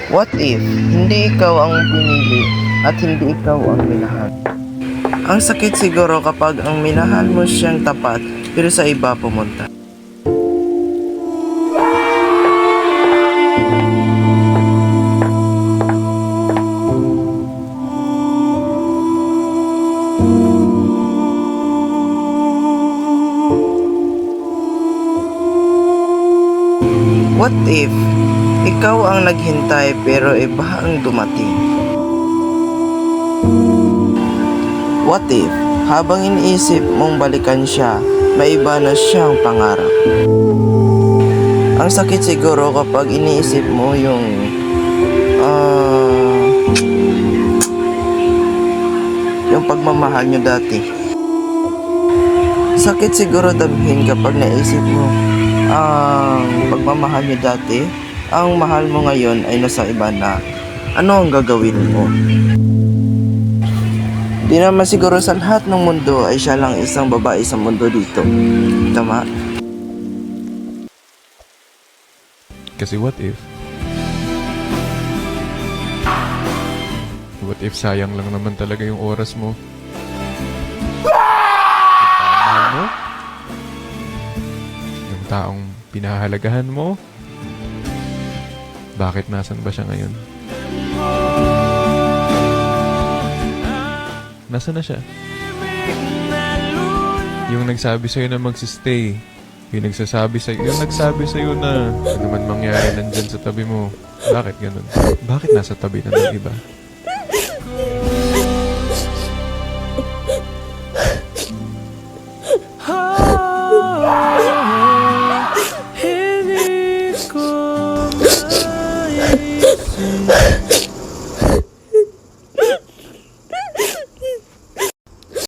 What if hindi ikaw ang pinili at hindi ikaw ang minahal? Ang sakit siguro kapag ang minahal mo siyang tapat pero sa iba pumunta. What if ikaw ang naghintay pero iba ang dumating? What if habang iniisip mong balikan siya, may iba na siyang pangarap? Ang sakit siguro kapag iniisip mo yung pagmamahal nyo dati. Sakit siguro damhin kapag naisip mo ang pagmamahal nyo dati, ang mahal mo ngayon ay nasa iba na. Ano ang gagawin mo? Di naman siguro sa lahat ng mundo ay siya lang isang babae sa mundo dito. Tama? Kasi what if sayang lang naman talaga yung oras mo? Yung mahal mo? Yung taong pinahahalagahan mo? Bakit nasan ba siya ngayon? Nasaan na siya? Yung nagsabi sa'yo na magsistay. Yung nagsabi sa'yo na ano naman mangyari nandyan sa tabi mo. Bakit ganun? Bakit nasa tabi na ng iba? Hindi ko maisip